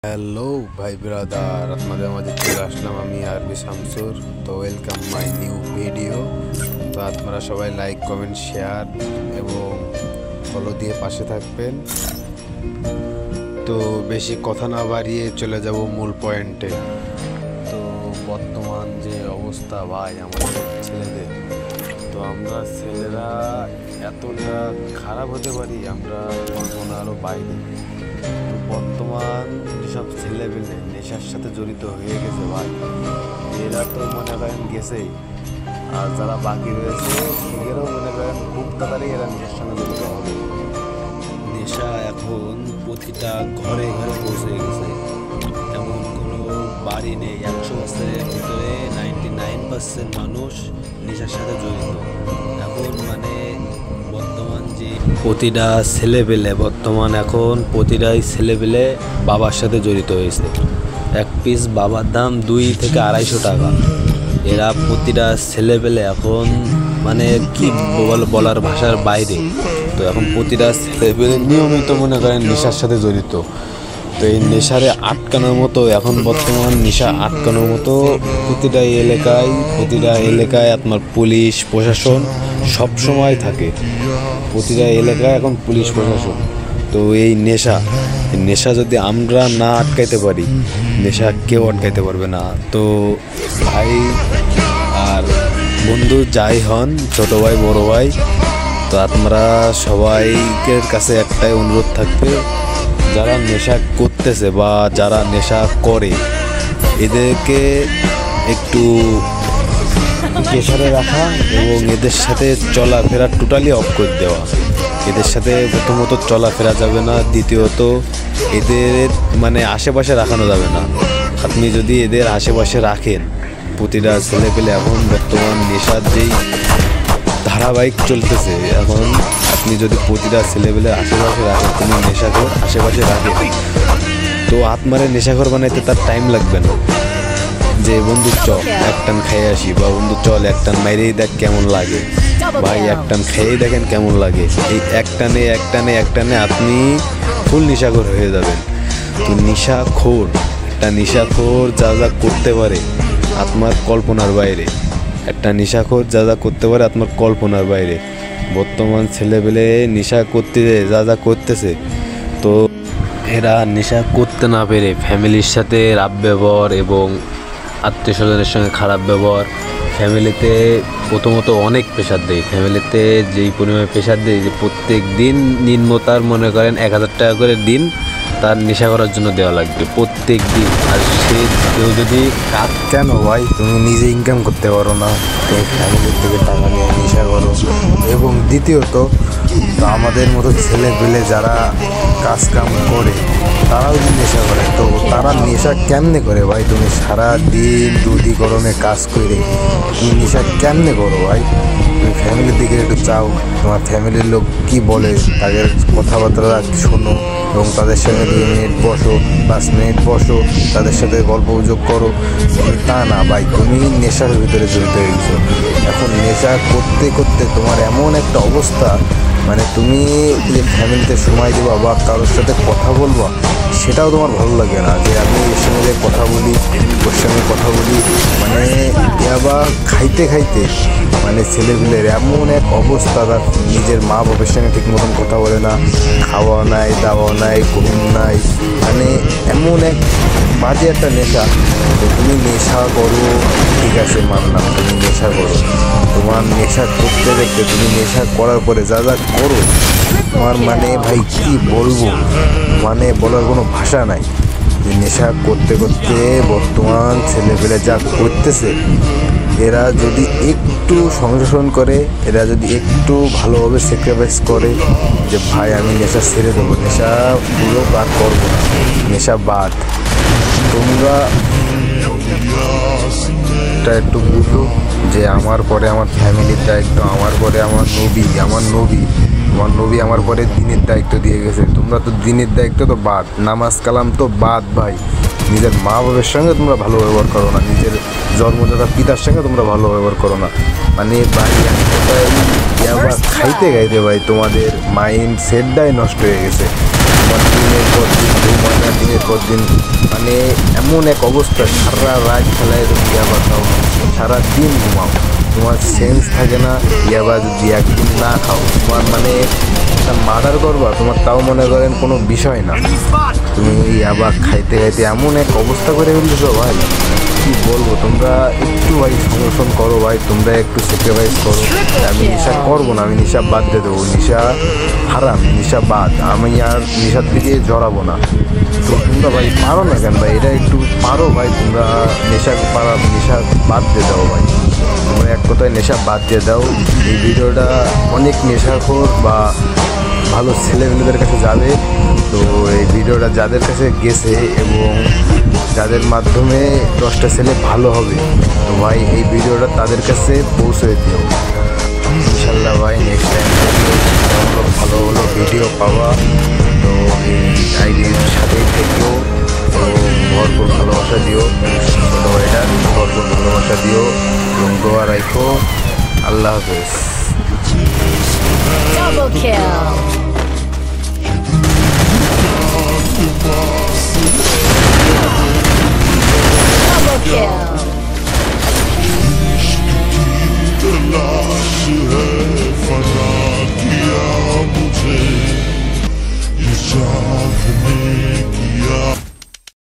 Hello ভাই brother, আপনাদের মাঝে চলে আসলাম আমি আরবি শামসুর। তো ওয়েলকাম মাই নিউ ভিডিও। তো আপনারা সবাই লাইক, কমেন্ট, শেয়ার এবং ফলো দিয়ে পাশে থাকবেন। তো বেশি কথা না বাড়িয়ে চলে যাব মূল পয়েন্টে। তো বর্তমান যে অবস্থা ভাই আমাদের ছেলেদের, তো আমরা ছেলেরা এতটা খারাপ হতে পারি, আমরা মনে আরও বাইরে। তো বর্তমান যেসব ছেলেপেলে নেশার সাথে জড়িত হয়ে গেছে ভাই, এরা তো মনে করেন গেছেই, আর যারা বাকি রয়েছে এদেরও মনে করেন খুব তাড়াতাড়ি এরা নেশার সঙ্গে জড়িত হবে। নেশা এখন প্রতিটা ঘরে ঘরে পৌঁছে গেছে। এমন কোনো বাড়ি নেই, 100 বছরের ভিতরে 99% মানুষ নেশার সাথে জড়িত। এখন বর্তমান যে প্রতিটা ছেলেপেলে বাবার সাথে জড়িত হয়েছে। এক পিস বাবার দাম 2 থেকে 250 টাকা। এরা প্রতিটা ছেলেপেলে এখন কি বলার ভাষার বাইরে। তো এখন প্রতিটা ছেলেপেলে নিয়মিত মনে করেন নেশার সাথে জড়িত। তো এই নেশারে আটকানোর মতো এখন বর্তমান নেশা আটকানোর মতো প্রতিটা এলাকায় আপনার পুলিশ প্রশাসন সব সময় থাকে। প্রতিটা এলাকায় এখন পুলিশ প্রশাসন। তো এই নেশা যদি আমরা না আটকাইতে পারি, নেশা কেউ আটকাইতে পারবে না। তো ভাই আর বন্ধু যাই হন, ছোট ভাই বড় ভাই, তো আপনারা সবাইকের কাছে একটাই অনুরোধ থাকবে, যারা নেশা করতেছে বা যারা নেশা করে এদেরকে একটু প্রেসারে রাখা এবং এদের সাথে চলাফেরা টোটালি অফ করে দেওয়া। এদের সাথে প্রথমত চলাফেরা যাবে না, দ্বিতীয়ত এদের আশেপাশে রাখানো যাবে না। আপনি যদি এদের আশেপাশে রাখেন, প্রতিটা ছেলেপেলে এখন বর্তমান নেশার যেই ধারাবাহিক চলতেছে, এখন আপনি যদি প্রতিটা ছেলেপেলে আশেপাশে রাখেন, কোনো নেশাখোর আশেপাশে রাখেন, তো আপনারে নেশাখোর বানাইতে তার টাইম লাগবে না। যে বন্ধু চল এক টান খেয়ে আসি, বা বন্ধু চল এক টান মাইরেই দেখ কেমন লাগে, ভাই এক টান খেয়েই দেখেন কেমন লাগে। এই এক টানে আপনি ফুল নেশাখোর হয়ে যাবেন। তো নেশাখোর যা যা করতে পারে আপনার কল্পনার বাইরে। একটা নেশাখোর যা যা করতে পারে আপনার কল্পনার বাইরে। বর্তমান ছেলেপেলে নেশা করতে যা যা করতেছে, তো এরা নেশা করতে না পেরে ফ্যামিলির সাথে রাব ব্যবহার এবং আত্মীয় স্বজনের সঙ্গে খারাপ ব্যবহার, ফ্যামিলিতে প্রথমত অনেক প্রেশার দেয়। ফ্যামিলিতে যেই পরিমাণে প্রেশার দেয় যে প্রত্যেক দিন নিম্নতার মনে করেন 1000 টাকা করে দিন তার নেশা করার জন্য দেওয়া লাগবে প্রত্যেক দিন। আর কেউ যদি কেন ভাই তুমি নিজে ইনকাম করতে পারো না, তুমি ফ্যামিলির থেকে টাকা নিয়ে নেশা করো? এবং দ্বিতীয়ত আমাদের মতো ছেলেপেলে যারা কাজ কাম করে তারাও যদি নেশা করে, তো তারা নেশা কেমনে করে ভাই? তুমি সারা দিন দুধি গরমে কাজ করে তুমি নেশা কেমনে করো ভাই? তুমি ফ্যামিলির দিকে একটু চাও, তোমার ফ্যামিলির লোক কি বলে তাদের কথাবার্তা শোনো এবং তাদের সঙ্গে 2 মিনিট বসো, 5 মিনিট বসো, তাদের সাথে গল্প গুজব করো। তা না ভাই, তুমি নেশার ভিতরে জড়িত হয়ে গেছো। এখন নেশা করতে করতে তোমার এমন একটা অবস্থা, তুমি যে ফ্যামিলিতে সময় দেবা বা কারোর সাথে কথা বলবা সেটাও তোমার ভালো লাগে না। যে আমি এর সঙ্গে কথা বলি, ওর সঙ্গে কথা বলি, আবার খাইতে ছেলেগুলোর এমন এক অবস্থা, তার নিজের মা বাবার সঙ্গে ঠিক মতন কথা বলে না, খাওয়া নাই, দাওয়া নাই, ঘুম নাই, এমন এক বাজে একটা নেশা। তো তুমি নেশা করো, ঠিক আছে মানলাম, তুমি নেশা করো। তোমার নেশা করতে দেখতে তুমি নেশা করার পরে যা যা করো, তোমার ভাই কি বলবো, বলার কোনো ভাষা নাই। যে নেশা করতে করতে বর্তমান ছেলেপেলে যা করতেছে, এরা যদি একটু সংশোধন করে, এরা যদি একটু ভালোভাবে স্যাক্রিফাইস করে যে ভাই আমি নেশা ছেড়ে দেবো, নেশা পুরো বাদ করবো না, নেশা বাদ, তোমরা একটু বুঝো যে আমার পরে আমার ফ্যামিলির দায়িত্ব, আমার পরে আমার নবী আমার পরে দিনের দায়িত্ব দিয়ে গেছে। তোমরা তো দিনের দায়িত্ব তো বাদ, নামাজ কালাম তো বাদ ভাই। নিজের মা বাবার সঙ্গে তোমরা ভালো ব্যবহার করো না, নিজের জন্মদাতা পিতার সঙ্গে তোমরা ভালো ব্যবহার করো না। ভাই আবার খাইতে ভাই তোমাদের মাইন্ড সেটটাই নষ্ট হয়ে গেছে। তোমার দিনের পর দিন ঘুম হয় না দিনের পর দিন, মানে এমন এক অবস্থা, সারা রাত খেলায় তুমি ইয়াবা খাও, সারা দিন ঘুমাও, তোমার সেন্স থাকে না। ইয়াবা যদি একদিন না খাও তোমার মানে মার্ডার করবা তোমার, তাও মনে করেন কোনো বিষয় না। তুমি ইয়াবা খাইতে খাইতে এমন এক অবস্থা করে ফেলতেছো ভাই, কি বলবো। তোমরা একটু ভাই সংরক্ষণ করো ভাই, তোমরা একটু স্যাক্রিফাইস করো। আমি নেশা করবো না, আমি নেশা বাদ দিয়ে দেবো, নেশা হারাম, নেশা বাদ, আমি আর নেশার দিকে জড়াবো না। তো তোমরা ভাই পারো না কেন ভাই, এটা একটু পারো ভাই, তোমরা নেশা বাদ দিয়ে দাও ভাই, তোমরা এক কথায় নেশা বাদ দিয়ে দাও। এই ভিডিওটা অনেক নেশাখোর বা ভালো ছেলেমেয়েদের কাছে যাবে। তো এই ভিডিওটা যাদের কাছে গেছে এবং যাদের মাধ্যমে 10টা ছেলে ভালো হবে, তো ভাই এই ভিডিওটা তাদের কাছে পৌঁছে দিও ইনশাল্লাহ ভাই। নেক্সট টাইম ভালো ভালো ভিডিও পাওয়া, তো এই আইডির সাথেই থেকেও তো ভরপুর ভালোবাসা দিও, ছোটো ভাইটা ভরপুর ভালোবাসা দিও এবং দোয়া রাখো। আল্লাহ হাফেজ। Double kill. Double kill.